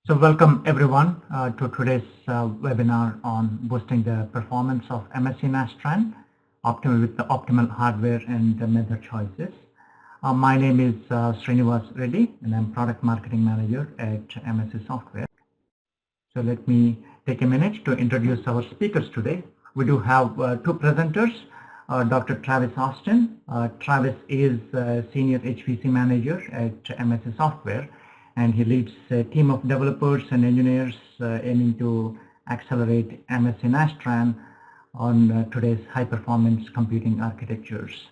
So welcome everyone to today's webinar on boosting the performance of MSC Nastran with the optimal hardware and the method choices. My name is Srinivas Reddy and I'm Product Marketing Manager at MSC Software. So let me take a minute to introduce our speakers today. We do have two presenters, Dr. Travis Austin. Travis is Senior HPC Manager at MSC Software, and he leads a team of developers and engineers aiming to accelerate MSC Nastran on today's high-performance computing architectures.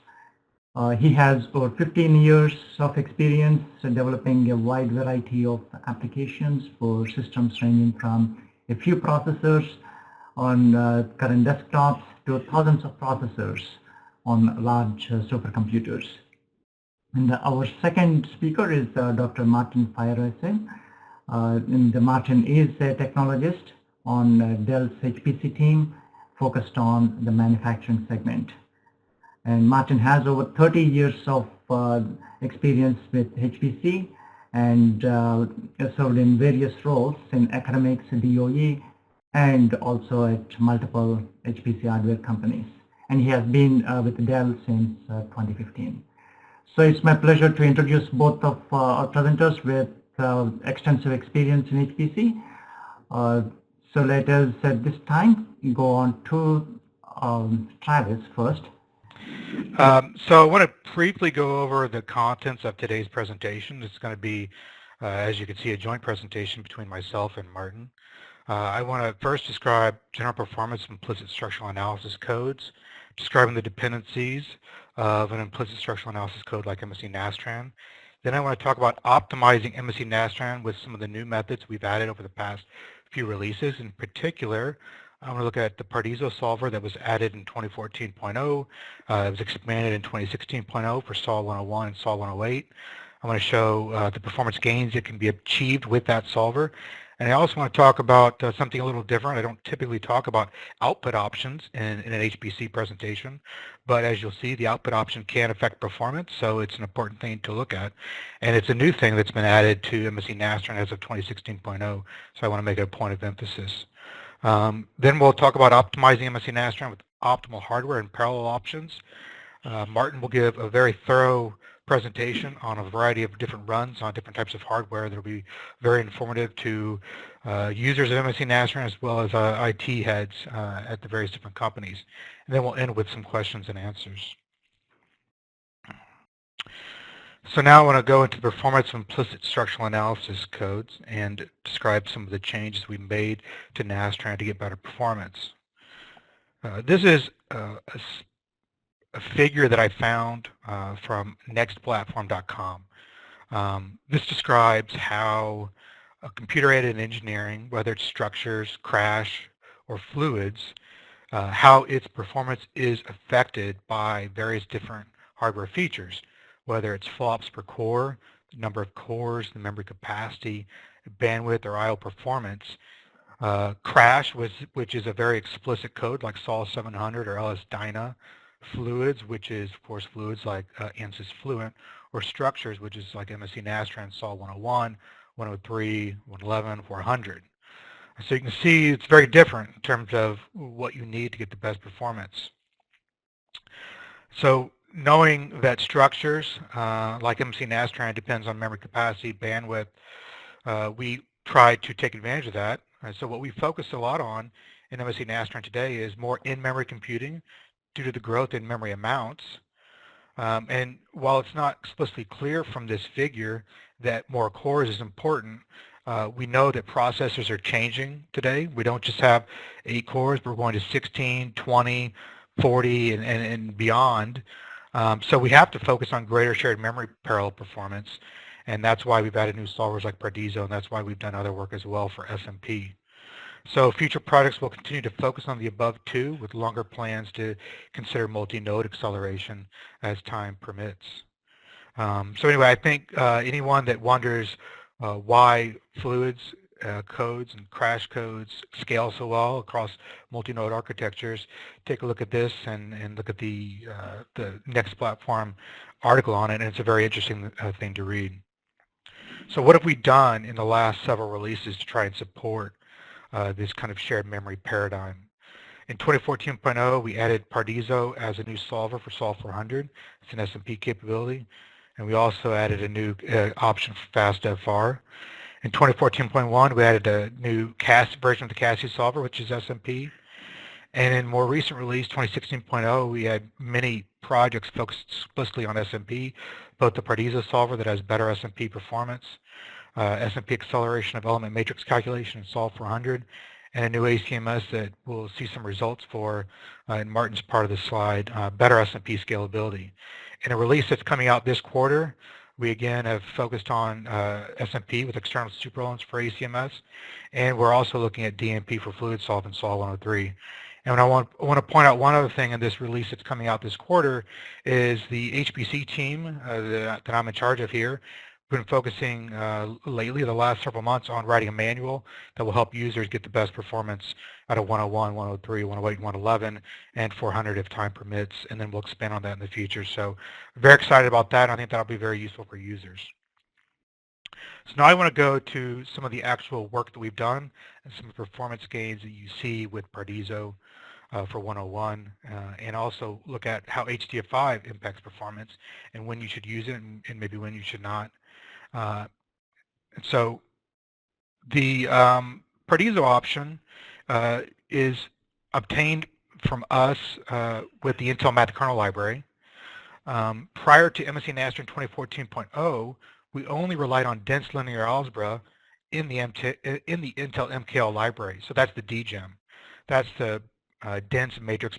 He has over 15 years of experience developing a wide variety of applications for systems ranging from a few processors on current desktops to thousands of processors on large supercomputers. And our second speaker is Dr. Martin Feyerabend. Martin is a technologist on Dell's HPC team focused on the manufacturing segment. And Martin has over 30 years of experience with HPC and served in various roles in academics, DOE, and also at multiple HPC hardware companies. And he has been with Dell since 2015. So it's my pleasure to introduce both of our presenters with extensive experience in HPC. So let us at this time go on to Travis first. So I want to briefly go over the contents of today's presentation. It's going to be, as you can see, a joint presentation between myself and Martin. I want to first describe general performance of implicit structural analysis codes, describing the dependencies of an implicit structural analysis code like MSC Nastran. Then I want to talk about optimizing MSC Nastran with some of the new methods we've added over the past few releases. In particular, I want to look at the Pardiso Solver that was added in 2014.0. It was expanded in 2016.0 for SAW 101 and SAW 108. I want to show the performance gains that can be achieved with that solver. And I also want to talk about something a little different. I don't typically talk about output options in an HPC presentation, but as you'll see, the output option can affect performance, so it's an important thing to look at. And it's a new thing that's been added to MSC Nastran as of 2016.0, so I want to make it a point of emphasis. Then we'll talk about optimizing MSC Nastran with optimal hardware and parallel options. Martin will give a very thorough presentation on a variety of different runs on different types of hardware that will be very informative to users of MSC Nastran as well as IT heads at the various different companies. And then we'll end with some questions and answers. So now I want to go into performance of implicit structural analysis codes and describe some of the changes we made to Nastran to get better performance. This is a figure that I found from nextplatform.com. This describes how a computer-aided engineering, whether it's structures, crash, or fluids, how its performance is affected by various different hardware features, whether it's flops per core, the number of cores, the memory capacity, bandwidth, or I/O performance. Crash, which is a very explicit code like SAW 700 or LS-DYNA. Fluids, which is, of course, fluids like ANSYS Fluent, or structures, which is like MSC Nastran, SAW 101, 103, 111, 400. So you can see it's very different in terms of what you need to get the best performance. So knowing that structures, like MSC Nastran, depends on memory capacity, bandwidth, we try to take advantage of that. So what we focus a lot on in MSC Nastran today is more in-memory computing, due to the growth in memory amounts. And while it's not explicitly clear from this figure that more cores is important, we know that processors are changing today. We don't just have 8 cores, but we're going to 16, 20, 40, and beyond. So we have to focus on greater shared memory parallel performance, and that's why we've added new solvers like Pardiso, and that's why we've done other work as well for SMP. So future products will continue to focus on the above two with longer plans to consider multi-node acceleration as time permits. So anyway, I think anyone that wonders why fluids codes and crash codes scale so well across multi-node architectures, take a look at this and look at the Next Platform article on it, and it's a very interesting thing to read. So what have we done in the last several releases to try and support this kind of shared memory paradigm? In 2014.0, we added Pardiso as a new solver for Solve 400. It's an SMP capability. And we also added a new option for FastDevFar. In 2014.1, we added a new version of the CASI solver, which is SMP. And in more recent release, 2016.0, we had many projects focused explicitly on SMP, both the Pardiso solver that has better SMP performance, SMP acceleration of element matrix calculation in Solve 400, and a new ACMS that we'll see some results for in Martin's part of the slide, better SMP scalability. In a release that's coming out this quarter, we again have focused on SMP with external superelements for ACMS, and we're also looking at DMP for fluid solve in Solve 103. And I want to point out one other thing in this release that's coming out this quarter is the HPC team that I'm in charge of here. We've been focusing lately, the last several months, on writing a manual that will help users get the best performance out of 101, 103, 108, 111, and 400 if time permits, and then we'll expand on that in the future. So very excited about that, and I think that'll be very useful for users. So now I want to go to some of the actual work that we've done and some performance gains that you see with Pardiso for 101, and also look at how HDF5 impacts performance and when you should use it and maybe when you should not. And so the Pardiso option is obtained from us with the Intel Math Kernel Library. Prior to MSC Nastran 2014.0, we only relied on dense linear algebra in the Intel MKL library. So that's the DGEM. That's the dense matrix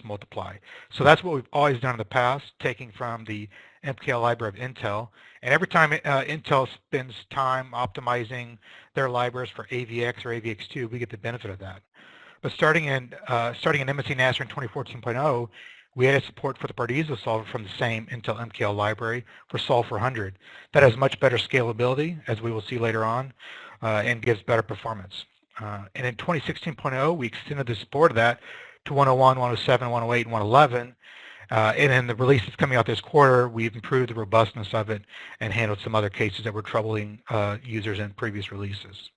multiply. So that's what we've always done in the past, taking from the MKL library of Intel. And every time Intel spends time optimizing their libraries for AVX or AVX2, we get the benefit of that. But starting in MSC Nastran 2014.0, we added support for the Pardiso solver from the same Intel MKL library for Solve 400. That has much better scalability, as we will see later on, and gives better performance. And in 2016.0, we extended the support of that to 101, 107, 108, and 111. And in the release that's coming out this quarter, we've improved the robustness of it and handled some other cases that were troubling users in previous releases.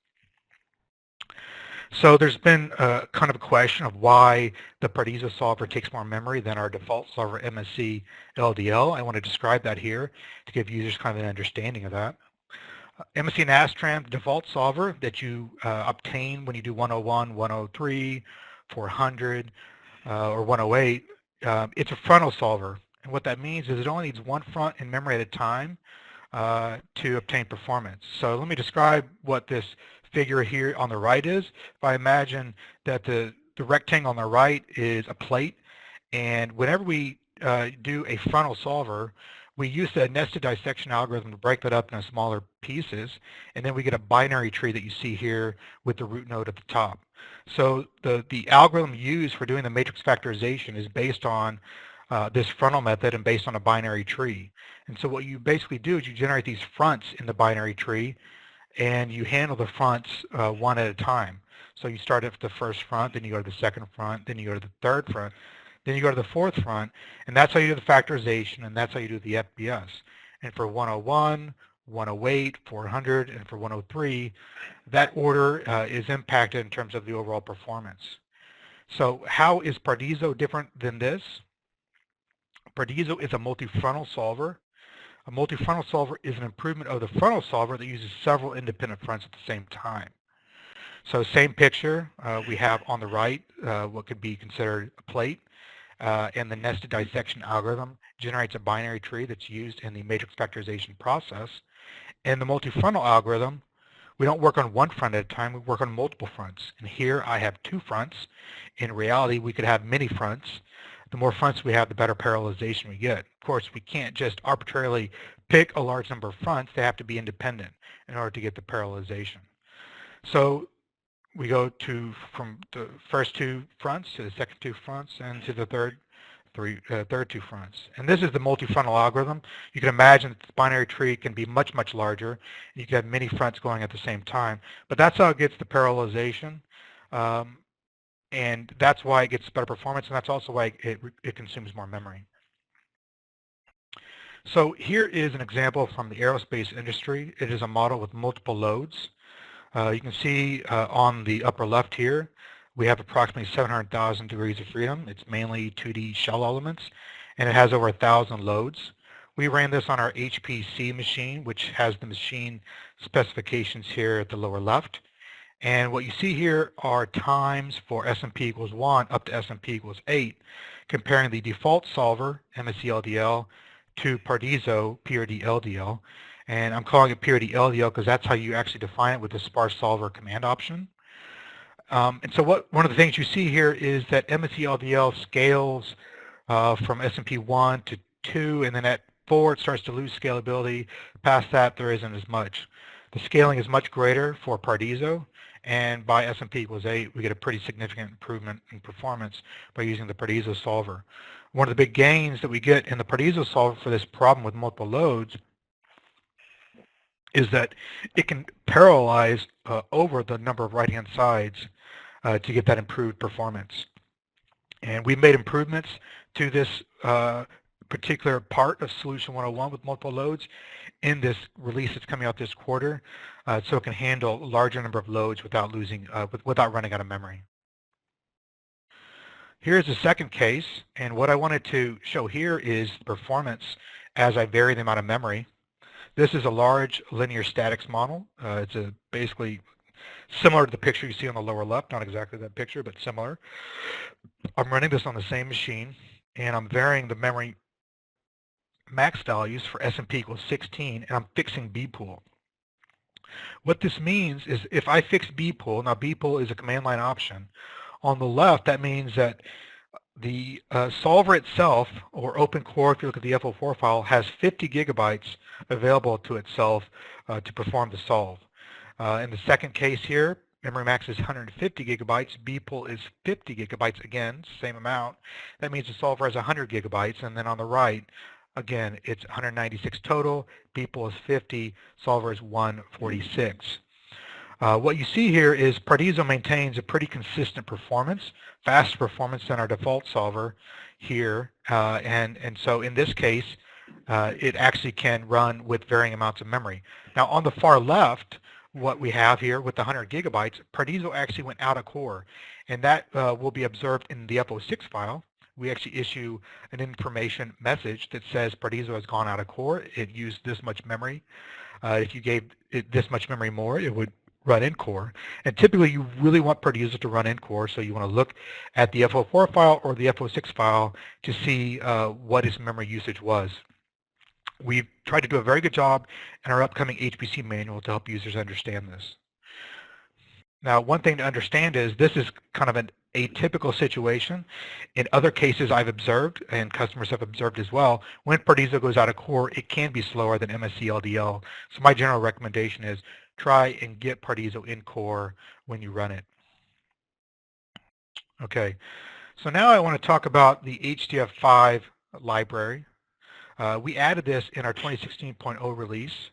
So there's been kind of a question of why the Pardiso solver takes more memory than our default solver MSCLDL. I want to describe that here to give users kind of an understanding of that. MSC Nastran, the default solver that you obtain when you do 101, 103, 400, or 108, it's a frontal solver. And what that means is it only needs one front in memory at a time to obtain performance. So let me describe what this figure here on the right is. If I imagine that the rectangle on the right is a plate, and whenever we do a frontal solver, we use the nested dissection algorithm to break that up into smaller pieces, and then we get a binary tree that you see here with the root node at the top. So the algorithm used for doing the matrix factorization is based on this frontal method and based on a binary tree. And so what you basically do is you generate these fronts in the binary tree, and you handle the fronts one at a time. So you start at the first front, then you go to the second front, then you go to the third front, then you go to the fourth front, and that's how you do the factorization, and that's how you do the FBS. And for 101, 108, 400, and for 103, that order is impacted in terms of the overall performance. So how is Pardiso different than this? Pardiso is a multi-frontal solver. A multi-frontal solver is an improvement of the frontal solver that uses several independent fronts at the same time. So same picture, we have on the right what could be considered a plate, and the nested dissection algorithm generates a binary tree that's used in the matrix factorization process. In the multi-frontal algorithm, we don't work on one front at a time, we work on multiple fronts. And here I have two fronts. In reality, we could have many fronts. The more fronts we have, the better parallelization we get. Of course, we can't just arbitrarily pick a large number of fronts. They have to be independent in order to get the parallelization. So we go from the first two fronts to the second two fronts and to the third two fronts. And this is the multi-frontal algorithm. You can imagine that the binary tree can be much, much larger. You can have many fronts going at the same time. But that's how it gets the parallelization. And that's why it gets better performance, and that's also why it consumes more memory. So here is an example from the aerospace industry. It is a model with multiple loads. You can see on the upper left here, we have approximately 700,000 degrees of freedom. It's mainly 2D shell elements, and it has over 1,000 loads. We ran this on our HPC machine, which has the machine specifications here at the lower left. And what you see here are times for SMP equals 1 up to SMP equals 8, comparing the default solver, MSCLDL, to Pardiso, PRD-LDL. And I'm calling it PRD-LDL because that's how you actually define it with the sparse solver command option. And so one of the things you see here is that MSCLDL scales from SMP 1 to 2, and then at 4 it starts to lose scalability. Past that, there isn't as much. The scaling is much greater for Pardiso, and by SMP equals 8, we get a pretty significant improvement in performance by using the Pardiso solver. One of the big gains that we get in the Pardiso solver for this problem with multiple loads is that it can parallelize over the number of right-hand sides to get that improved performance. And we made improvements to this particular part of Solution 101 with multiple loads in this release that's coming out this quarter, so it can handle a larger number of loads without without running out of memory. Here's the second case, and what I wanted to show here is performance as I vary the amount of memory. This is a large linear statics model. It's basically similar to the picture you see on the lower left, not exactly that picture, but similar. I'm running this on the same machine, and I'm varying the memory max values for SMP equals 16, and I'm fixing bpool. What this means is if I fix bpool, now bpool is a command line option, on the left that means that the solver itself, or OpenCore, if you look at the FO4 file, has 50 gigabytes available to itself to perform the solve. In the second case here, memory max is 150 gigabytes, bpool is 50 gigabytes, again, same amount. That means the solver has 100 gigabytes, and then on the right, again, it's 196 total, bpool is 50, solver is 146. What you see here is Pardiso maintains a pretty consistent performance, faster performance than our default solver here, and so in this case, it actually can run with varying amounts of memory. Now on the far left, what we have here with the 100 gigabytes, Pardiso actually went out of core, and that will be observed in the FO6 file. We actually issue an information message that says Pardiso has gone out of core. It used this much memory. If you gave it this much memory more, it would run in core. And typically you really want Pardiso to run in core, so you want to look at the FO4 file or the FO6 file to see what its memory usage was. We've tried to do a very good job in our upcoming HPC manual to help users understand this. Now, one thing to understand is this is kind of an atypical situation. In other cases I've observed, and customers have observed as well, when Pardiso goes out of core, it can be slower than MSCLDL. So my general recommendation is try and get Pardiso in core when you run it. Okay, so now I want to talk about the HDF5 library. We added this in our 2016.0 release.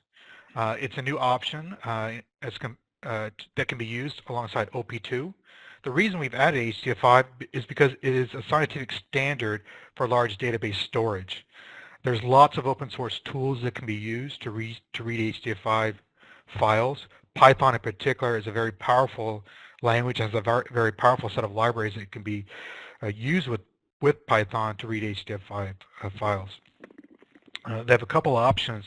It's a new option that can be used alongside OP2. The reason we've added HDF5 is because it is a scientific standard for large database storage. There's lots of open source tools that can be used to read HDF5 files. Python in particular is a very powerful language, has a very powerful set of libraries that can be used with Python to read HDF5 files. They have a couple of options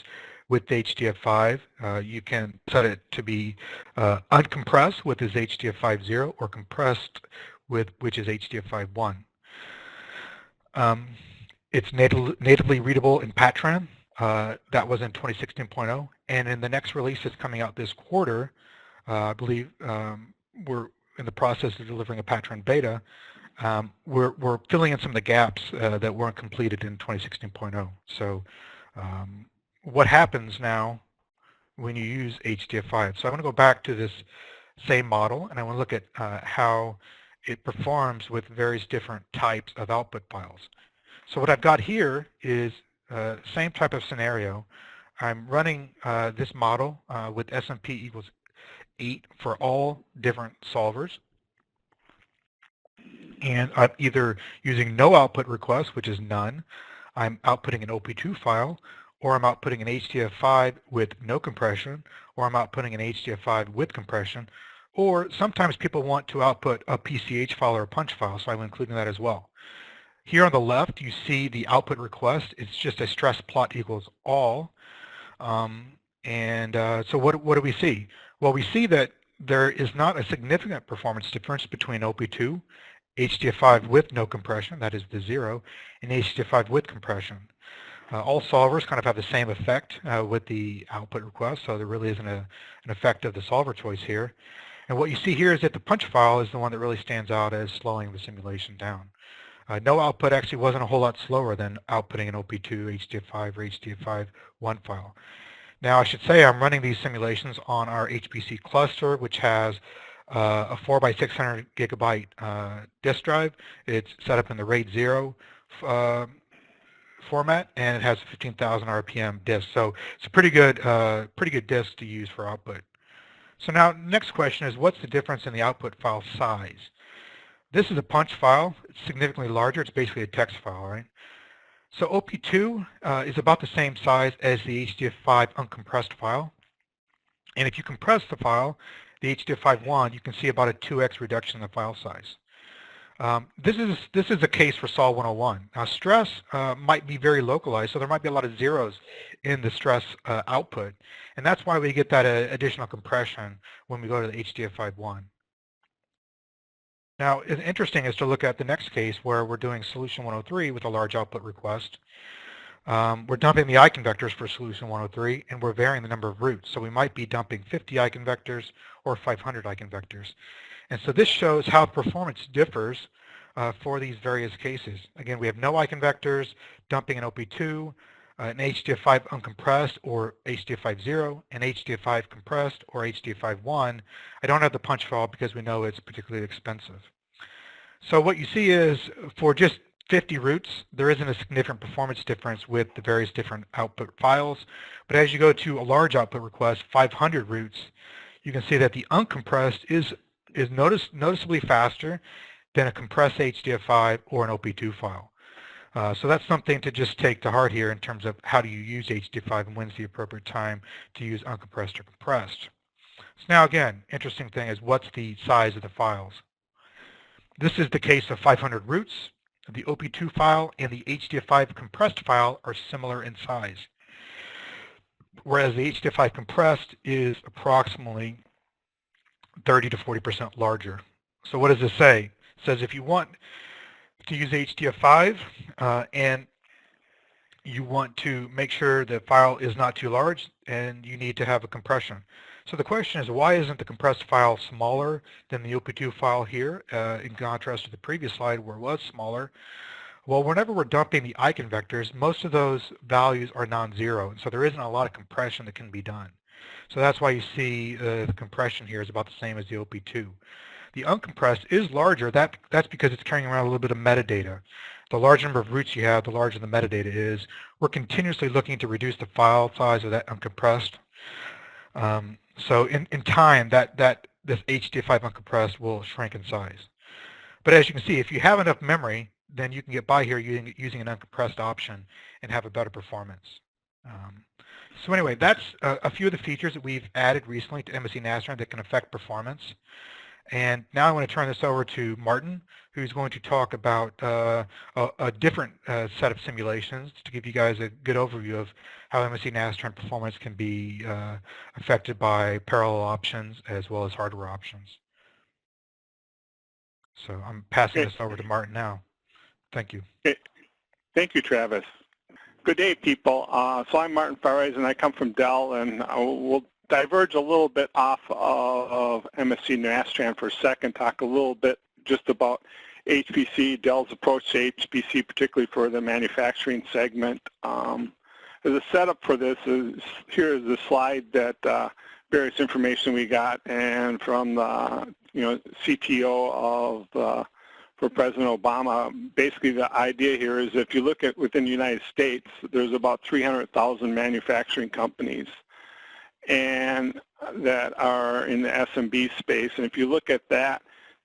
with HDF5. You can set it to be uncompressed, which is HDF5.0, or compressed, which is HDF5.1. It's natively readable in Patran. That was in 2016.0. And in the next release that's coming out this quarter, I believe we're in the process of delivering a Patran beta. We're filling in some of the gaps that weren't completed in 2016.0. So what happens now when you use HDF5? So I want to go back to this same model, and I want to look at how it performs with various different types of output files. So what I've got here is same type of scenario. I'm running this model with SMP equals 8 for all different solvers. And I'm either using no output request, which is none. I'm outputting an OP2 file, or I'm outputting an HDF5 with no compression, or I'm outputting an HDF5 with compression, or sometimes people want to output a PCH file or a punch file, so I'm including that as well. Here on the left, you see the output request. It's just a stress plot equals all. So what do we see? Well, we see that there is not a significant performance difference between OP2, HDF5 with no compression, that is the 0, and HDF5 with compression. All solvers kind of have the same effect with the output request, so there really isn't an effect of the solver choice here. And what you see here is that the punch file is the one that really stands out as slowing the simulation down. No output actually wasn't a whole lot slower than outputting an OP2, HDF5, or HDF5-1 file. Now I should say I'm running these simulations on our HPC cluster, which has a 4x600 gigabyte disk drive. It's set up in the RAID 0 format, and it has a 15,000 RPM disk. So it's a pretty good disk to use for output. So now next question is, what's the difference in the output file size? This is a punch file. It's significantly larger. It's basically a text file, right? So OP2 is about the same size as the HDF5 uncompressed file. And if you compress the file, the HDF5-1, you can see about a 2x reduction in the file size. This is a case for Sol 101. Now stress might be very localized, so there might be a lot of zeros in the stress output. And that's why we get that additional compression when we go to the HDF5-1. Now, it's interesting is to look at the next case where we're doing solution 103 with a large output request. We're dumping the eigenvectors for solution 103, and we're varying the number of routes. So we might be dumping 50 eigenvectors or 500 eigenvectors. And so this shows how performance differs for these various cases. Again, we have no eigenvectors, dumping an OP2, an HDF5 uncompressed or HDF5-0, an HDF5 compressed or HDF5-1. I don't have the punch file because we know it's particularly expensive. So what you see is for just 50 routes, there isn't a significant performance difference with the various different output files. But as you go to a large output request, 500 routes, you can see that the uncompressed is noticeably faster than a compressed HDF5 or an OP2 file. So that's something to just take to heart here in terms of how do you use HDF5 and when's the appropriate time to use uncompressed or compressed. So now again, interesting thing is what's the size of the files. This is the case of 500 routes. The OP2 file and the HDF5 compressed file are similar in size, whereas the HDF5 compressed is approximately 30 to 40% larger. So what does this say? It says if you want to use HDF5 and you want to make sure the file is not too large, and you need to have a compression. So the question is, why isn't the compressed file smaller than the OP2 file here in contrast to the previous slide where it was smaller? Well, whenever we're dumping the eigenvectors, most of those values are non-zero, and so there isn't a lot of compression that can be done. So that's why you see the compression here is about the same as the OP2. The uncompressed is larger. That's because it's carrying around a little bit of metadata. The larger number of routes you have, the larger the metadata is. We're continuously looking to reduce the file size of that uncompressed. So in time, this HDF5 uncompressed will shrink in size. But as you can see, if you have enough memory, then you can get by here using an uncompressed option and have a better performance. So anyway, that's a few of the features that we've added recently to MSC Nastran that can affect performance. And now I want to turn this over to Martin, who's going to talk about a different set of simulations to give you guys a good overview of how MSC Nastran performance can be affected by parallel options as well as hardware options. So I'm passing this over to Martin now. Thank you. Okay. Thank you, Travis. Good day, people. So I'm Martin Farres, and I come from Dell, and we'll diverge a little bit off of MSC Nastran for a second, talk a little bit just about HPC, Dell's approach to HPC, particularly for the manufacturing segment. As a setup for this, here is the slide that various information we got, and from the CTO of for President Obama. Basically, the idea here is if you look at within the United States, there's about 300,000 manufacturing companies and that are in the SMB space. And if you look at that,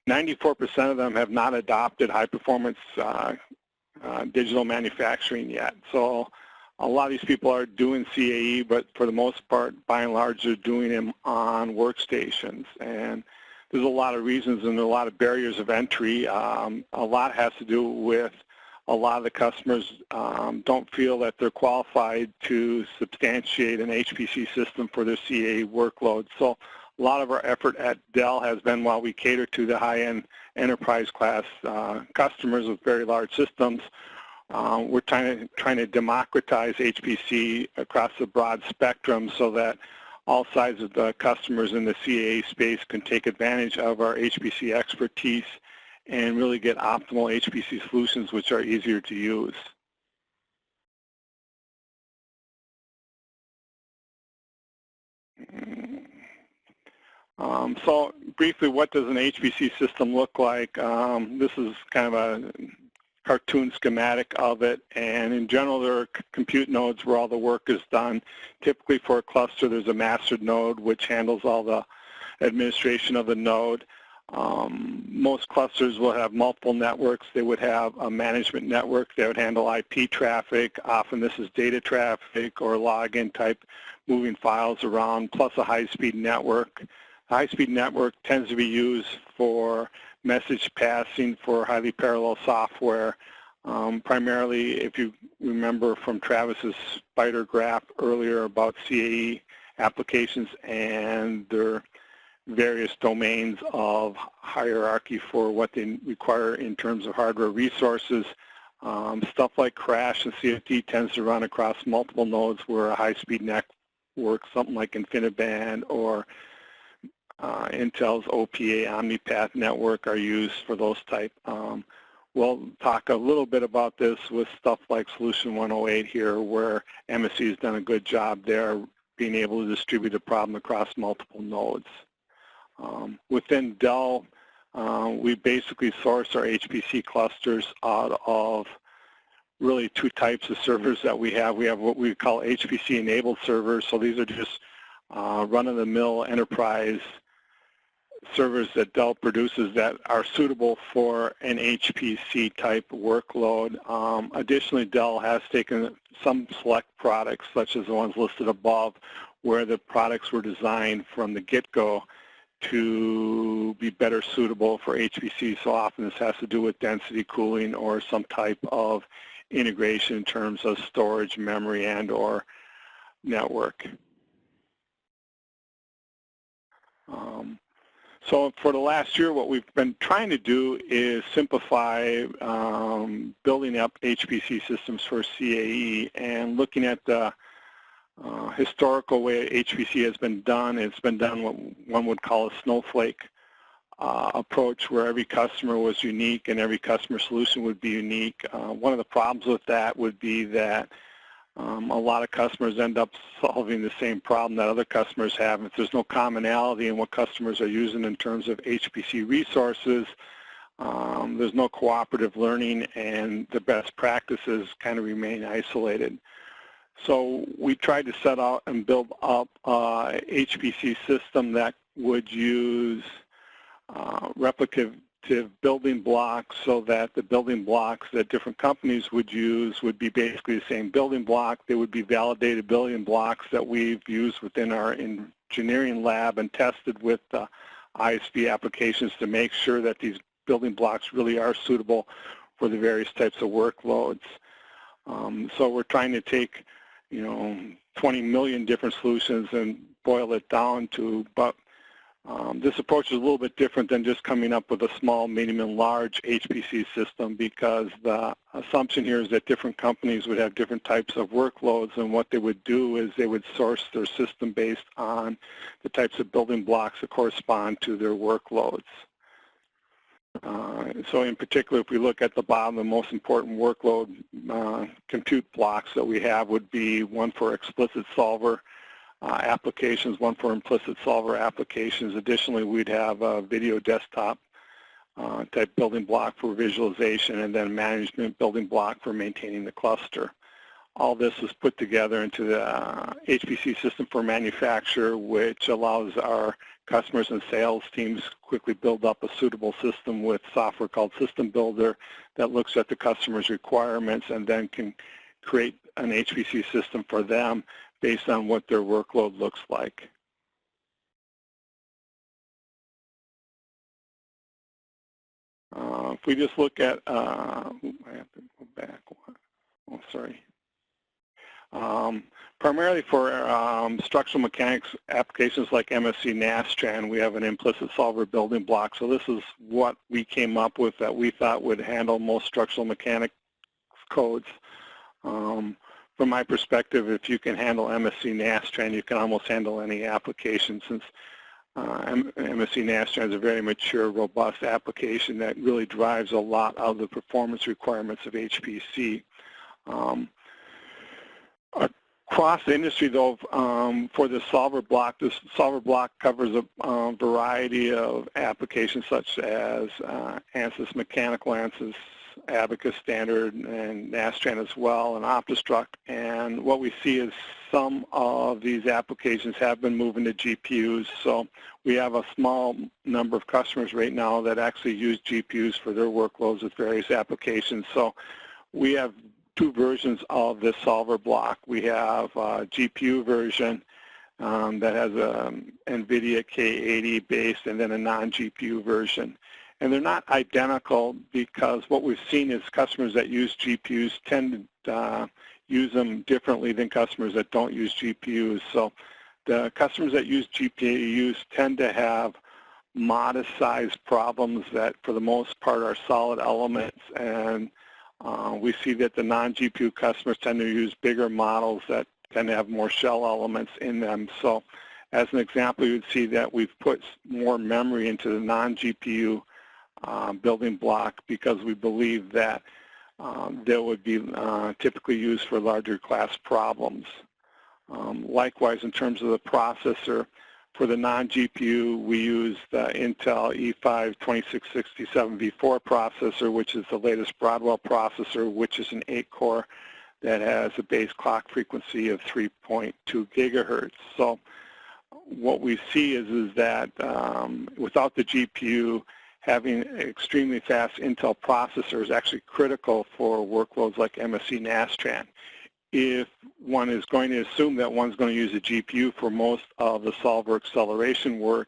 94% of them have not adopted high-performance digital manufacturing yet. So a lot of these people are doing CAE, but for the most part, by and large, they're doing them on workstations. And there's a lot of reasons and a lot of barriers of entry. A lot has to do with a lot of the customers don't feel that they're qualified to substantiate an HPC system for their CAE workload. So a lot of our effort at Dell has been, while we cater to the high-end enterprise class customers with very large systems, we're trying to democratize HPC across the broad spectrum so that all sides of the customers in the CAE space can take advantage of our HPC expertise and really get optimal HPC solutions which are easier to use. So briefly, what does an HPC system look like? This is kind of a cartoon schematic of it, and in general there are compute nodes where all the work is done. Typically for a cluster there's a master node which handles all the administration of the node. Most clusters will have multiple networks. They would have a management network. They would handle IP traffic. Often this is data traffic or login type, moving files around, plus a high-speed network. A high-speed network tends to be used for message passing for highly parallel software. Primarily, if you remember from Travis's spider graph earlier about CAE applications and their various domains of hierarchy for what they require in terms of hardware resources. Stuff like Crash and CFD tends to run across multiple nodes where a high-speed network, something like InfiniBand or Intel's OPA OmniPath network are used for those type. We'll talk a little bit about this with stuff like Solution 108 here, where MSC has done a good job there being able to distribute the problem across multiple nodes. Within Dell, we basically source our HPC clusters out of really two types of servers that we have. We have what we call HPC-enabled servers. So these are just run-of-the-mill enterprise servers that Dell produces that are suitable for an HPC type workload. Additionally, Dell has taken some select products, such as the ones listed above, where the products were designed from the get-go to be better suitable for HPC. So often this has to do with density cooling or some type of integration in terms of storage, memory, and or network. So for the last year, what we've been trying to do is simplify building up HPC systems for CAE, and looking at the historical way HPC has been done. It's been done what one would call a snowflake approach, where every customer was unique and every customer solution would be unique. One of the problems with that would be that a lot of customers end up solving the same problem that other customers have. If there's no commonality in what customers are using in terms of HPC resources, there's no cooperative learning, and the best practices kind of remain isolated. So we tried to set out and build up a HPC system that would use replicative building blocks, so that the building blocks that different companies would use would be basically the same building block. They would be validated building blocks that we've used within our engineering lab and tested with ISV applications to make sure that these building blocks really are suitable for the various types of workloads. So we're trying to take 20 million different solutions and boil it down to, but this approach is a little bit different than just coming up with a small, medium, and large HPC system, because the assumption here is that different companies would have different types of workloads, and what they would do is they would source their system based on the types of building blocks that correspond to their workloads. So in particular, if we look at the bottom, the most important workload compute blocks that we have would be one for explicit solver applications, one for implicit solver applications. Additionally, we'd have a video desktop type building block for visualization, and then management building block for maintaining the cluster. All this was put together into the HPC system for manufacture, which allows our customers and sales teams quickly build up a suitable system with software called System Builder that looks at the customer's requirements and then can create an HPC system for them based on what their workload looks like. If we just look at, I have to go back. Oh, sorry. Primarily for structural mechanics applications like MSC Nastran, we have an implicit solver building block. So this is what we came up with that we thought would handle most structural mechanics codes. From my perspective, if you can handle MSC Nastran, you can almost handle any application, since MSC Nastran is a very mature, robust application that really drives a lot of the performance requirements of HPC. Across the industry, though, for the solver block, this solver block covers a variety of applications such as ANSYS Mechanical, ANSYS Abacus Standard, and Nastran as well, and OptiStruct. And what we see is some of these applications have been moving to GPUs. So we have a small number of customers right now that actually use GPUs for their workloads with various applications. So we have two versions of this solver block. We have a GPU version that has a NVIDIA K80 based, and then a non-GPU version. And they're not identical, because what we've seen is customers that use GPUs tend to use them differently than customers that don't use GPUs. So the customers that use GPUs tend to have modest-sized problems that, for the most part, are solid elements. And we see that the non-GPU customers tend to use bigger models that tend to have more shell elements in them. So as an example, you would see that we've put more memory into the non-GPU building block, because we believe that they would be typically used for larger class problems. Likewise, in terms of the processor, for the non-GPU, we use the Intel E5 2667V4 processor, which is the latest Broadwell processor, which is an 8-core that has a base clock frequency of 3.2 gigahertz. So what we see is that without the GPU, having extremely fast Intel processor is actually critical for workloads like MSC Nastran. If one is going to assume that one's going to use a GPU for most of the solver acceleration work,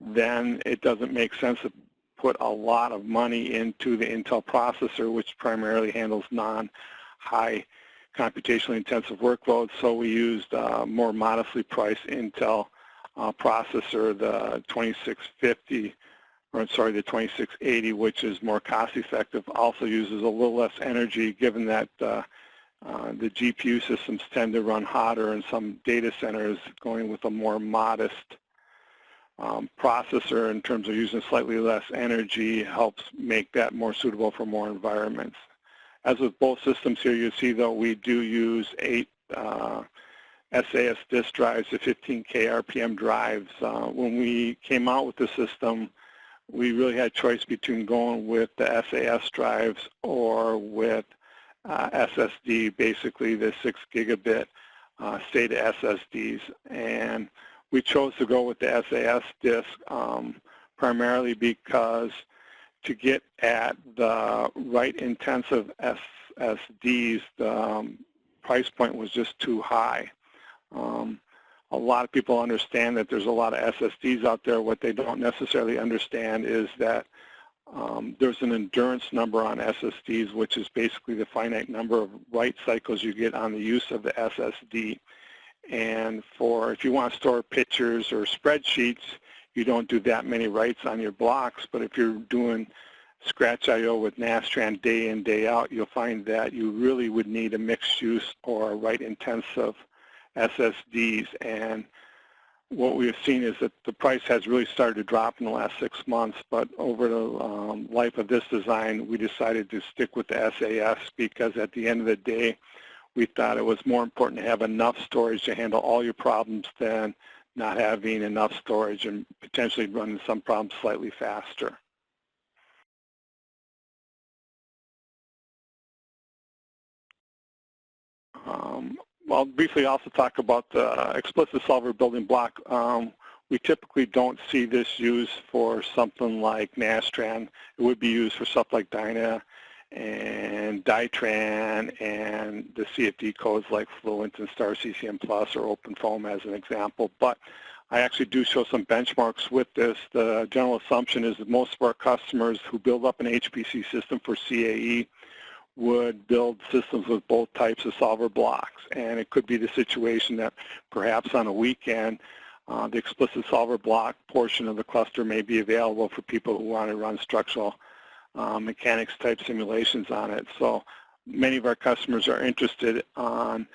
then it doesn't make sense to put a lot of money into the Intel processor, which primarily handles non-high computationally intensive workloads. So we used more modestly priced Intel processor, the 2650, or sorry, the 2680, which is more cost-effective, also uses a little less energy, given that the GPU systems tend to run hotter in some data centers. Going with a more modest processor in terms of using slightly less energy helps make that more suitable for more environments. As with both systems here, you see, though, we do use 8 SAS disk drives, the 15K RPM drives. When we came out with the system, we really had a choice between going with the SAS drives or with SSD, basically the 6 gigabit SATA SSDs. And we chose to go with the SAS disk primarily because to get at the write-intensive SSDs, the price point was just too high. A lot of people understand that there's a lot of SSDs out there. What they don't necessarily understand is that there's an endurance number on SSDs, which is basically the finite number of write cycles you get on the use of the SSD. And if you want to store pictures or spreadsheets, you don't do that many writes on your blocks. But if you're doing Scratch I/O with Nastran day in, day out, you'll find that you really would need a mixed use or write-intensive SSDs. And what we've seen is that the price has really started to drop in the last 6 months, but over the life of this design, we decided to stick with the SAS because at the end of the day, we thought it was more important to have enough storage to handle all your problems than not having enough storage and potentially running some problems slightly faster. I'll briefly also talk about the explicit solver building block. We typically don't see this used for something like Nastran. It would be used for stuff like Dyna and Dytran and the CFD codes like Fluent and Star CCM Plus or OpenFOAM as an example. But I actually do show some benchmarks with this. The general assumption is that most of our customers who build up an HPC system for CAE would build systems with both types of solver blocks. And it could be the situation that perhaps on a weekend, the explicit solver block portion of the cluster may be available for people who want to run structural mechanics type simulations on it. So many of our customers are interested on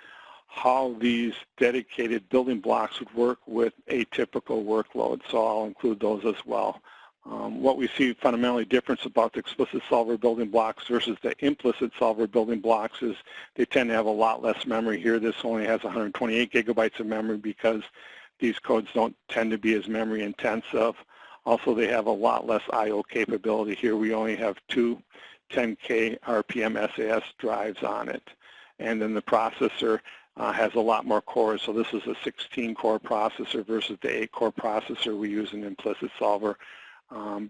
how these dedicated building blocks would work with atypical workloads, so I'll include those as well. What we see fundamentally difference about the explicit solver building blocks versus the implicit solver building blocks is they tend to have a lot less memory here. This only has 128 gigabytes of memory because these codes don't tend to be as memory intensive. Also, they have a lot less I/O capability. Here we only have two 10K RPM SAS drives on it. And then the processor has a lot more cores. So this is a 16-core processor versus the 8-core processor we use in implicit solver.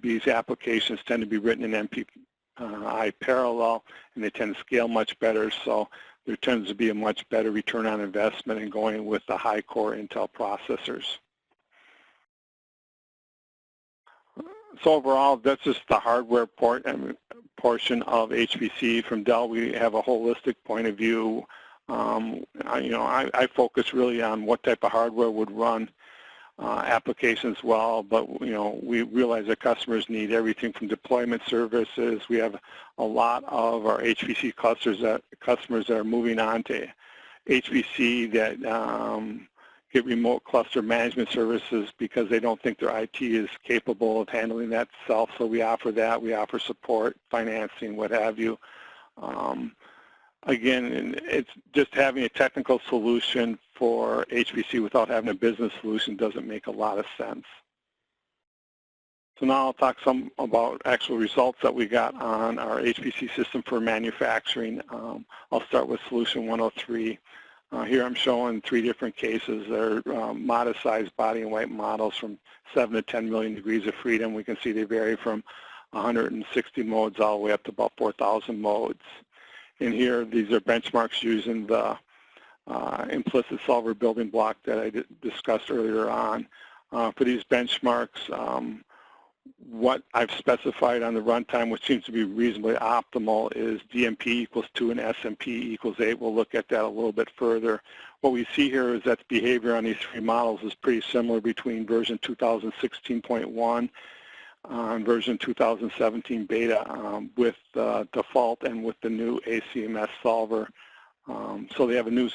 These applications tend to be written in MPI parallel, and they tend to scale much better. So there tends to be a much better return on investment in going with the high-core Intel processors. So overall, that's just the hardware portion of HPC. From Dell, we have a holistic point of view. I focus really on what type of hardware would run applications well, but we realize that customers need everything from deployment services. We have a lot of our HPC clusters that customers that are moving on to HPC that get remote cluster management services because they don't think their IT is capable of handling that itself. So we offer that. We offer support, financing, what have you. Again, it's just having a technical solution for HPC without having a business solution doesn't make a lot of sense. So now I'll talk some about actual results that we got on our HPC system for manufacturing. I'll start with solution 103. Here I'm showing 3 different cases. They're modest-sized body and white models from 7 to 10 million degrees of freedom. We can see they vary from 160 modes all the way up to about 4,000 modes. And here, these are benchmarks using the implicit solver building block that I discussed earlier on. For these benchmarks, what I've specified on the runtime, which seems to be reasonably optimal, is DMP equals 2 and SMP equals 8. We'll look at that a little bit further. What we see here is that the behavior on these 3 models is pretty similar between version 2016.1 and version 2017 beta with default and with the new ACMS solver. So they have a new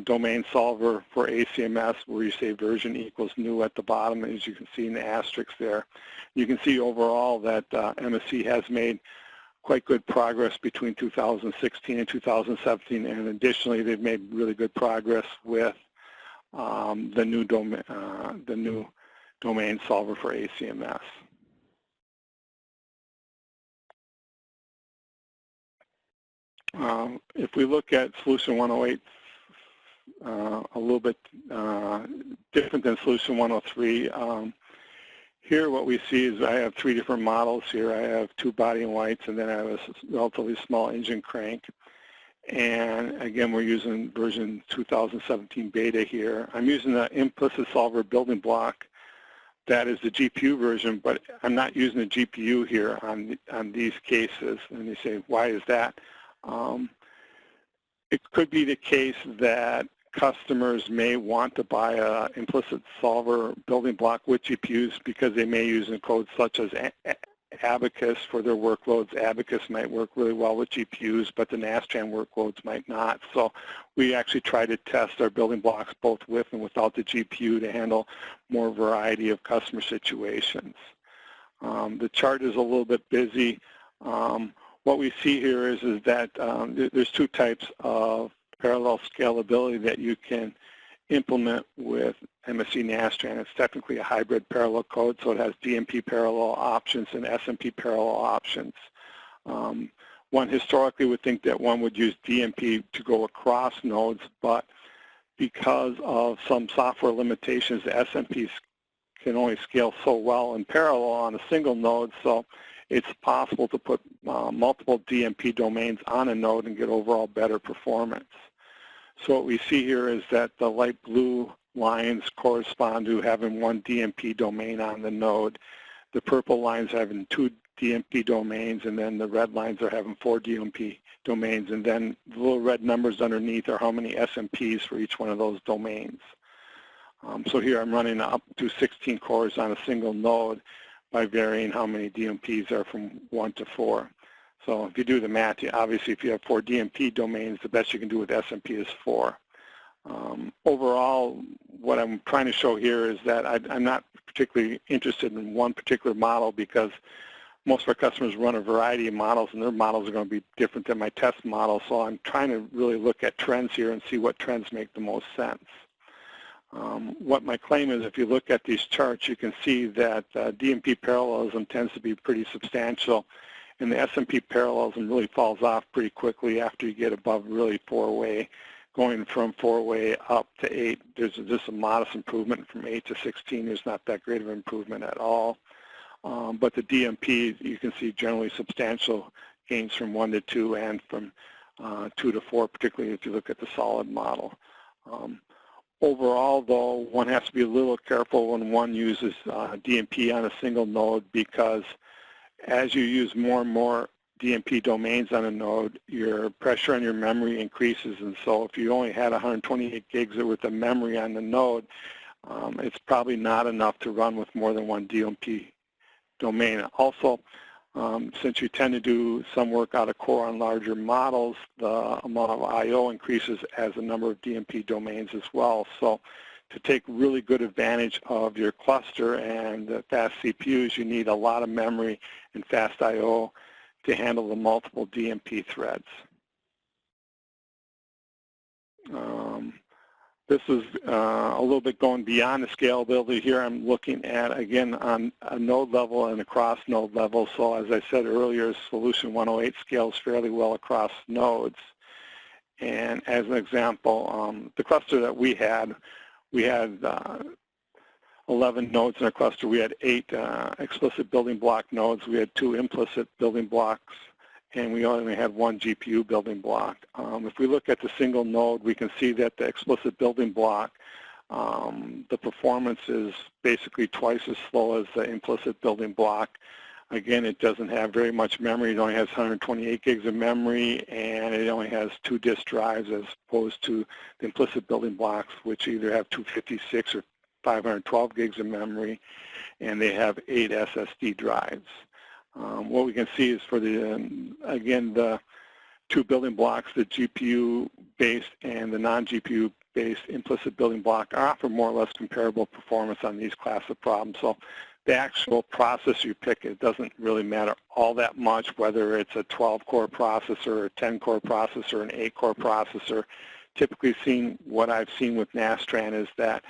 domain solver for ACMS where you say version equals new at the bottom, as you can see in the asterisk there. You can see overall that MSC has made quite good progress between 2016 and 2017, and additionally they've made really good progress with the new domain solver for ACMS. If we look at solution 108, a little bit different than solution 103, here what we see is I have 3 different models here. I have 2 body and whites, and then I have a relatively small engine crank. And again, we're using version 2017 beta here. I'm using the implicit solver building block. That is the GPU version, but I'm not using the GPU here on these cases. And you say, why is that? It could be the case that customers may want to buy an implicit solver building block with GPUs because they may use codes such as Abacus for their workloads. Abacus might work really well with GPUs, but the Nastran workloads might not. So we actually try to test our building blocks both with and without the GPU to handle more variety of customer situations. The chart is a little bit busy. What we see here is that there's 2 types of parallel scalability that you can implement with MSC Nastran. It's technically a hybrid parallel code, so it has DMP parallel options and SMP parallel options. One historically would think that one would use DMP to go across nodes, but because of some software limitations, the SMPs can only scale so well in parallel on a single node, so it's possible to put multiple DMP domains on a node and get overall better performance. So what we see here is that the light blue lines correspond to having one DMP domain on the node. The purple lines having 2 DMP domains, and then the red lines are having 4 DMP domains, and then the little red numbers underneath are how many SMPs for each one of those domains. So here I'm running up to 16 cores on a single node by varying how many DMPs are from 1 to 4. So if you do the math, obviously if you have 4 DMP domains, the best you can do with SMP is 4. Overall, what I'm trying to show here is that I'm not particularly interested in one particular model, because most of our customers run a variety of models, and their models are going to be different than my test model. So I'm trying to really look at trends here and see what trends make the most sense. What my claim is, if you look at these charts, you can see that DMP parallelism tends to be pretty substantial, and the SMP parallelism really falls off pretty quickly after you get above really 4-way. Going from 4-way up to 8, there's just a modest improvement. From 8 to 16, there's not that great of an improvement at all. But the DMP, you can see generally substantial gains from 1 to 2 and from 2 to 4, particularly if you look at the solid model. Overall, though, one has to be a little careful when one uses DMP on a single node, because as you use more and more DMP domains on a node, your pressure on your memory increases. And so if you only had 128 gigs worth of memory on the node, it's probably not enough to run with more than one DMP domain. Also, since you tend to do some work out of core on larger models, the amount of I/O increases as the number of DMP domains as well. So to take really good advantage of your cluster and the fast CPUs, you need a lot of memory and fast I/O to handle the multiple DMP threads. This is a little bit going beyond the scalability. Here I'm looking at, again, on a node level and across node level. So as I said earlier, Solution 108 scales fairly well across nodes. And as an example, the cluster that we had 11 nodes in our cluster. We had 8 explicit building block nodes. We had 2 implicit building blocks, and we only had 1 GPU building block. If we look at the single node, we can see that the explicit building block, the performance is basically twice as slow as the implicit building block. Again, it doesn't have very much memory. It only has 128 gigs of memory, and it only has 2 disk drives as opposed to the implicit building blocks, which either have 256 or 512 gigs of memory, and they have 8 SSD drives. What we can see is for the, again, the 2 building blocks, the GPU-based and the non-GPU-based implicit building block offer more or less comparable performance on these class of problems. So the actual processor you pick, it doesn't really matter all that much whether it's a 12-core processor, a 10-core processor, an 8-core processor. Typically what I've seen with Nastran is that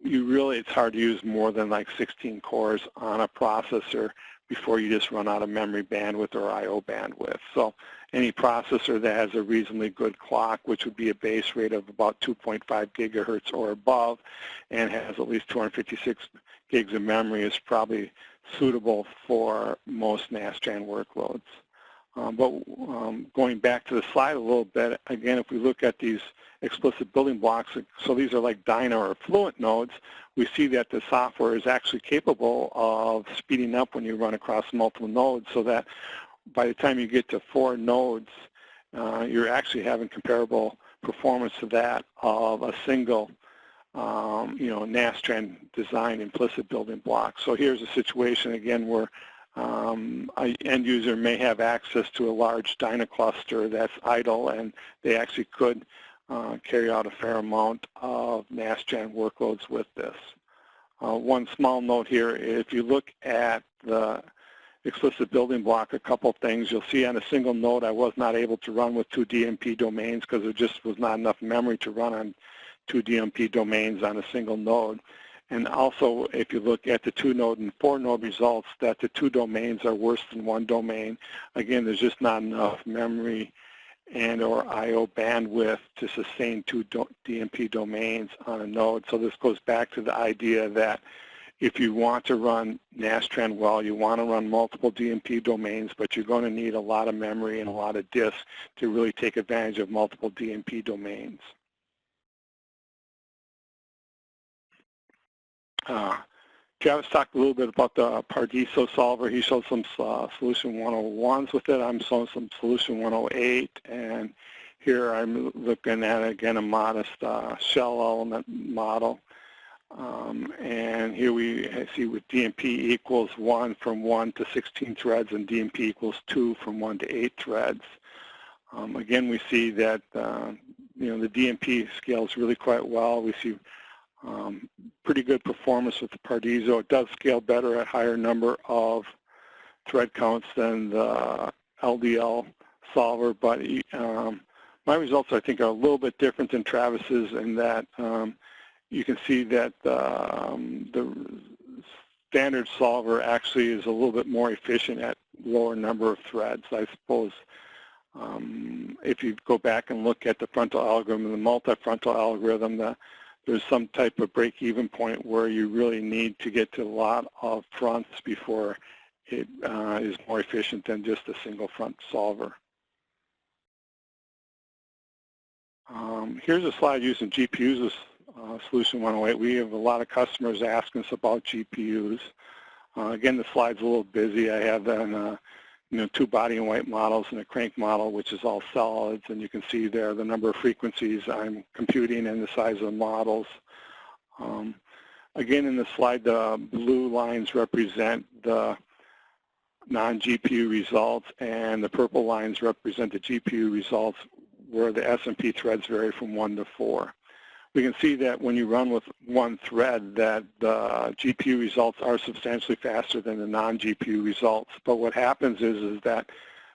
it's hard to use more than like 16 cores on a processor before you just run out of memory bandwidth or I/O bandwidth. So any processor that has a reasonably good clock, which would be a base rate of about 2.5 gigahertz or above, and has at least 256 gigs of memory, is probably suitable for most Nastran workloads. Going back to the slide a little bit, again, if we look at these explicit building blocks, so these are like Dyna or Fluent nodes, we see that the software is actually capable of speeding up when you run across multiple nodes, so that by the time you get to 4 nodes, you're actually having comparable performance to that of a single Nastran design implicit building block. So here's a situation again where an end user may have access to a large Dyna cluster that's idle, and they actually could carry out a fair amount of Nastran workloads with this. One small note here, if you look at the explicit building block, a couple things. You'll see on a single node I was not able to run with 2 DMP domains because there just was not enough memory to run on 2 DMP domains on a single node. And also, if you look at the 2-node and 4-node results, that the 2 domains are worse than 1 domain. Again, there's just not enough memory and or I/O bandwidth to sustain 2 DMP domains on a node. So this goes back to the idea that if you want to run Nastran well, you want to run multiple DMP domains, but you're going to need a lot of memory and a lot of disk to really take advantage of multiple DMP domains. Travis talked a little bit about the Pardiso Solver. He showed some solution 101s with it. I'm showing some solution 108, and here I'm looking at, again, a modest shell element model. And here we see with DMP equals 1 from 1 to 16 threads, and DMP equals 2 from 1 to 8 threads. Again, we see that you know, the DMP scales really quite well. We see pretty good performance with the Pardiso. It does scale better at higher number of thread counts than the LDL solver, but my results, I think, are a little bit different than Travis's in that you can see that the standard solver actually is a little bit more efficient at lower number of threads. I suppose if you go back and look at the frontal algorithm and the multi-frontal algorithm, there's some type of break-even point where you really need to get to a lot of fronts before it is more efficient than just a single front solver. Here's a slide using GPUs with Solution 108. We have a lot of customers asking us about GPUs. Again, the slide's a little busy. I have then you know, 2 body and white models and a crank model, which is all solids, and you can see there the number of frequencies I'm computing and the size of the models. Again, in the slide, the blue lines represent the non-GPU results, and the purple lines represent the GPU results, where the SMP threads vary from 1 to 4. We can see that when you run with 1 thread that the GPU results are substantially faster than the non-GPU results. But what happens is that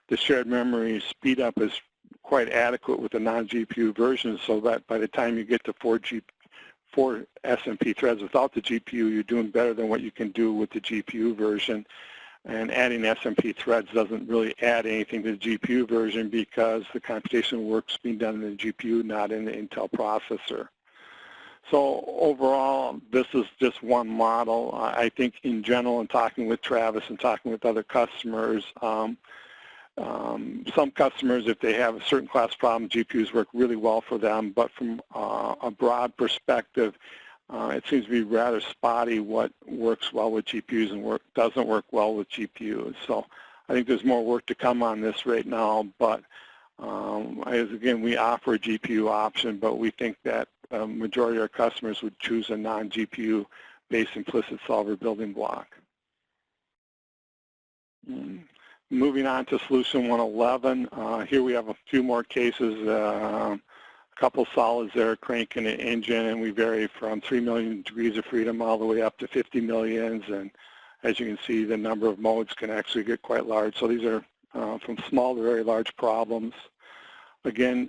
the shared memory speed up is quite adequate with the non-GPU version, so that by the time you get to 4 SMP threads without the GPU, you're doing better than what you can do with the GPU version. And adding SMP threads doesn't really add anything to the GPU version because the computational work's being done in the GPU, not in the Intel processor. So overall, this is just one model. I think in general, in talking with Travis and talking with other customers, some customers, if they have a certain class problem, GPUs work really well for them. But from a broad perspective, it seems to be rather spotty what works well with GPUs and what doesn't work well with GPUs. So I think there's more work to come on this right now. But again, we offer a GPU option, but we think that the majority of our customers would choose a non-GPU based implicit solver building block. Moving on to solution 111, here we have a few more cases, a couple solids there, crank and an engine, and we vary from 3 million degrees of freedom all the way up to 50 millions, and as you can see, the number of modes can actually get quite large. So these are from small to very large problems. Again,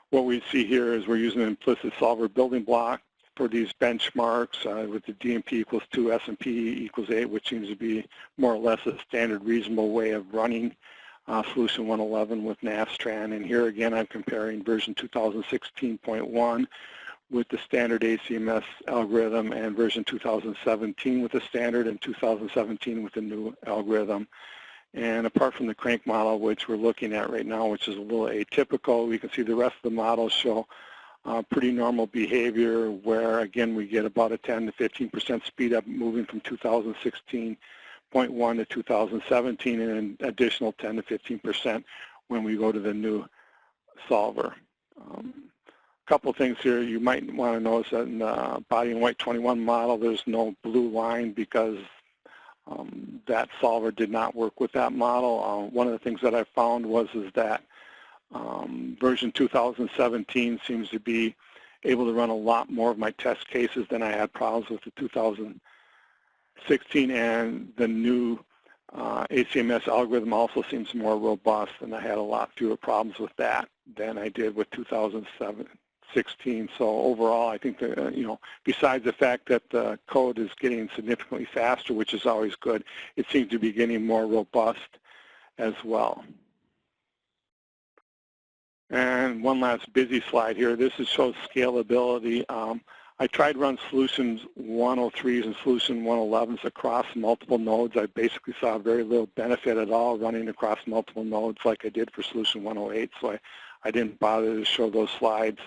what we see here is we're using an implicit solver building block for these benchmarks with the DMP equals 2, SMP equals 8, which seems to be more or less a standard reasonable way of running solution 111 with Nastran. And here again, I'm comparing version 2016.1 with the standard ACMS algorithm and version 2017 with the standard and 2017 with the new algorithm. And apart from the crank model, which we're looking at right now, which is a little atypical, we can see the rest of the models show pretty normal behavior where, again, we get about a 10 to 15% speed up moving from 2016.1 to 2017 and an additional 10 to 15% when we go to the new solver. A couple things here you might want to notice that in the body and white 21 model, there's no blue line because that solver did not work with that model. One of the things that I found was that version 2017 seems to be able to run a lot more of my test cases than I had problems with the 2016, and the new ACMS algorithm also seems more robust, and I had a lot fewer problems with that than I did with 2016. So overall, I think that, you know, besides the fact that the code is getting significantly faster, which is always good, it seems to be getting more robust as well. And one last busy slide here. This shows scalability. I tried to run solutions 103s and solution 111s across multiple nodes. I basically saw very little benefit at all running across multiple nodes like I did for solution 108, so I didn't bother to show those slides.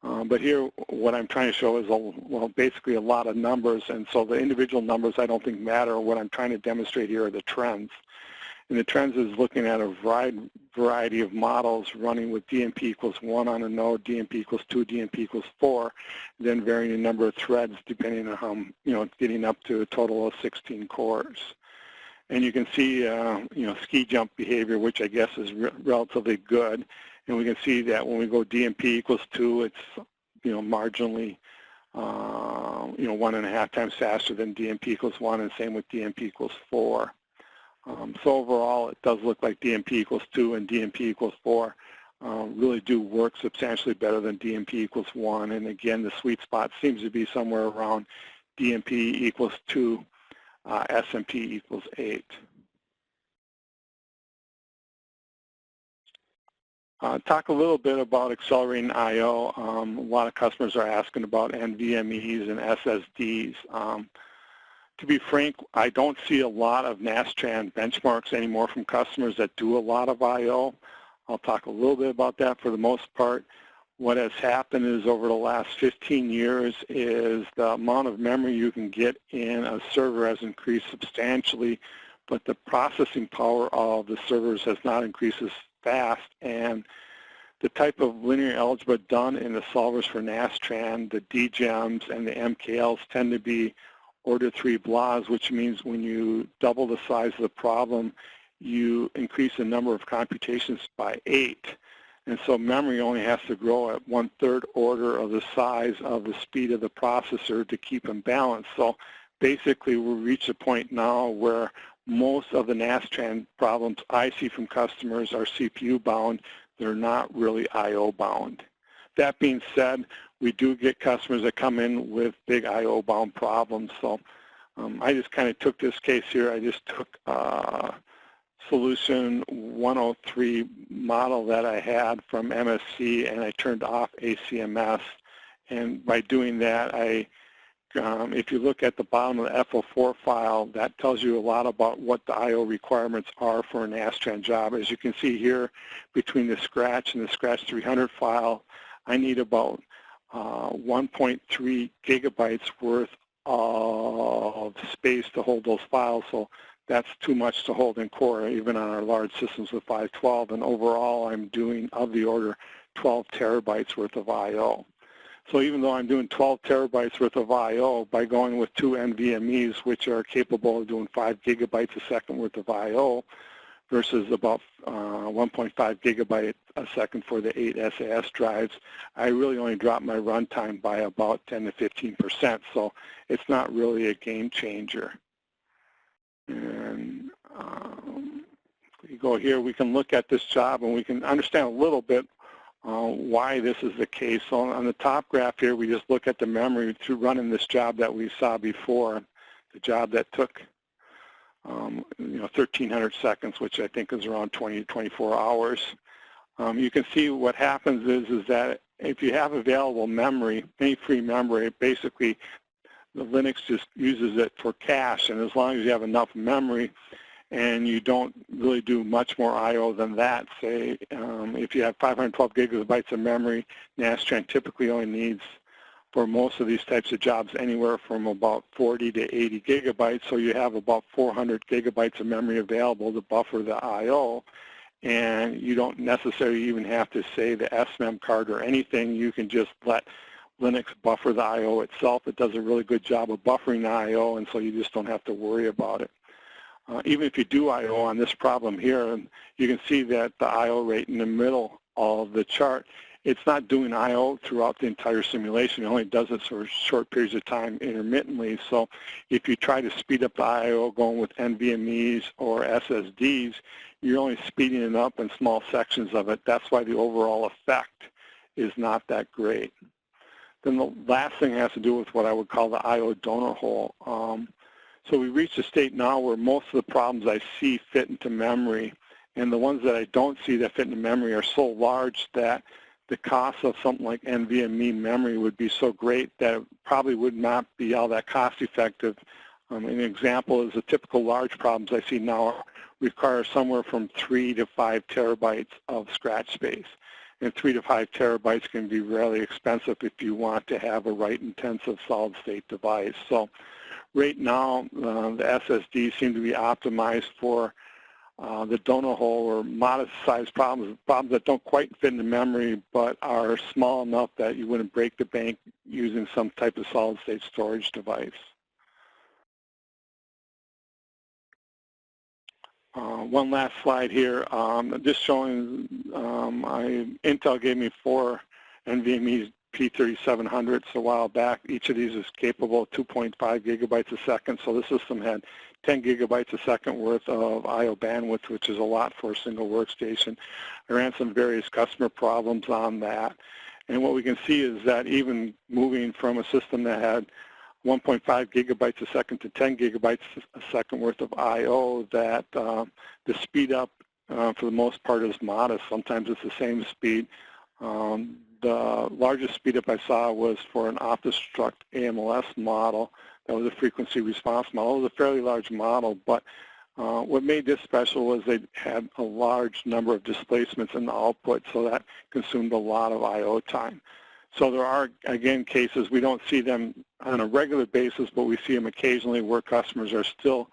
But here, what I'm trying to show is, well, basically a lot of numbers, and so the individual numbers I don't think matter. What I'm trying to demonstrate here are the trends. And the trends is looking at a variety of models running with DMP equals 1 on a node, DMP equals 2, DMP equals 4, then varying the number of threads depending on how, getting up to a total of 16 cores. And you can see, ski jump behavior, which I guess is relatively good. And we can see that when we go DMP equals 2, it's, marginally, 1.5 times faster than DMP equals 1, and same with DMP equals 4. So overall, it does look like DMP equals 2 and DMP equals 4 really do work substantially better than DMP equals 1. And again, the sweet spot seems to be somewhere around DMP equals 2, SMP equals 8. Talk a little bit about accelerating I/O. A lot of customers are asking about NVMEs and SSDs. To be frank, I don't see a lot of Nastran benchmarks anymore from customers that do a lot of I/O. I'll talk a little bit about that for the most part. What has happened is over the last 15 years is the amount of memory you can get in a server has increased substantially, but the processing power of the servers has not increased as fast, and the type of linear algebra done in the solvers for Nastran, the DGEMs and the MKLs tend to be order 3 BLAs, which means when you double the size of the problem, you increase the number of computations by 8. And so memory only has to grow at 1/3 order of the size of the speed of the processor to keep them balanced. So basically, we've reached a point now where most of the Nastran problems I see from customers are CPU bound. They're not really I/O bound. That being said, we do get customers that come in with big I/O bound problems. So I just kind of took this case here. I just took solution 103 model that I had from MSC, and I turned off ACMS. And by doing that, if you look at the bottom of the FO4 file, that tells you a lot about what the I/O requirements are for an Nastran job. As you can see here, between the Scratch and the Scratch 300 file, I need about 1.3 gigabytes worth of space to hold those files. So that's too much to hold in core, even on our large systems with 512. And overall, I'm doing of the order 12 terabytes worth of I/O. So even though I'm doing 12 terabytes worth of I/O, by going with 2 NVMEs, which are capable of doing 5 gigabytes a second worth of I/O, versus about 1.5 gigabyte a second for the 8 SAS drives, I really only dropped my runtime by about 10 to 15%. So it's not really a game changer. And if we go here, we can look at this job and we can understand a little bit why this is the case. So on the top graph here, we just look at the memory through running this job that we saw before, the job that took 1,300 seconds, which I think is around 20 to 24 hours. You can see what happens is that if you have available memory, any free memory, basically the Linux just uses it for cache, and as long as you have enough memory and you don't really do much more I/O than that, say if you have 512 gigabytes of memory, Nastran typically only needs, for most of these types of jobs, anywhere from about 40 to 80 gigabytes, so you have about 400 gigabytes of memory available to buffer the I/O, and you don't necessarily even have to say the SMEM card or anything. You can just let Linux buffer the I/O itself. It does a really good job of buffering the I/O, and so you just don't have to worry about it. Even if you do I/O on this problem here, you can see that the I/O rate in the middle of the chart, it's not doing I/O throughout the entire simulation. It only does it for short periods of time intermittently. So if you try to speed up the I/O going with NVMEs or SSDs, you're only speeding it up in small sections of it. That's why the overall effect is not that great. Then the last thing has to do with what I would call the I/O donor hole. So we reached a state now where most of the problems I see fit into memory, and the ones that I don't see that fit into memory are so large that the cost of something like NVMe memory would be so great that it probably would not be all that cost effective. An example is the typical large problems I see now require somewhere from 3 to 5 terabytes of scratch space. And 3 to 5 terabytes can be really expensive if you want to have a write-intensive solid-state device. So right now, the SSDs seem to be optimized for the donut hole or modest-sized problems that don't quite fit in the memory but are small enough that you wouldn't break the bank using some type of solid-state storage device. One last slide here, just showing Intel gave me 4 NVMe P3700s a while back. Each of these is capable of 2.5 gigabytes a second, so the system had 10 gigabytes a second worth of I/O bandwidth, which is a lot for a single workstation. I ran some various customer problems on that, and what we can see is that even moving from a system that had 1.5 gigabytes a second to 10 gigabytes a second worth of I/O, that the speed up for the most part is modest. Sometimes it's the same speed. The largest speed up I saw was for an off-the-struct AMLS model. That was a frequency response model. It was a fairly large model, but what made this special was they had a large number of displacements in the output, so that consumed a lot of I/O time. So there are, again, cases, we don't see them on a regular basis, but we see them occasionally where customers are still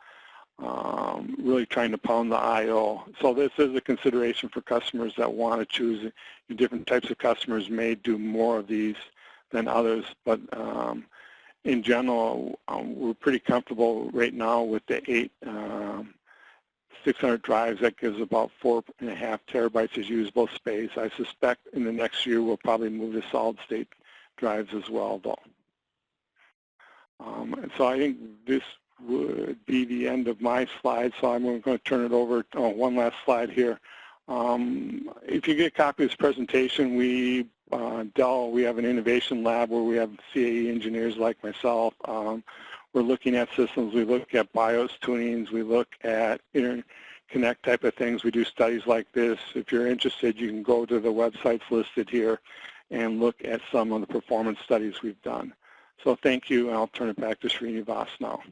really trying to pound the I/O. So this is a consideration for customers that want to choose. Different types of customers may do more of these than others, but in general, we're pretty comfortable right now with the 8 600 drives. That gives about 4.5 terabytes of usable space. I suspect in the next year we'll probably move to solid-state drives as well, though. And so I think this would be the end of my slide, so I'm going to turn it over. Oh, one last slide here. If you get a copy of this presentation, Dell, we have an innovation lab where we have CAE engineers like myself. We're looking at systems, we look at BIOS tunings, we look at interconnect type of things. We do studies like this. If you're interested, you can go to the websites listed here and look at some of the performance studies we've done. So thank you, and I'll turn it back to Srinivas now.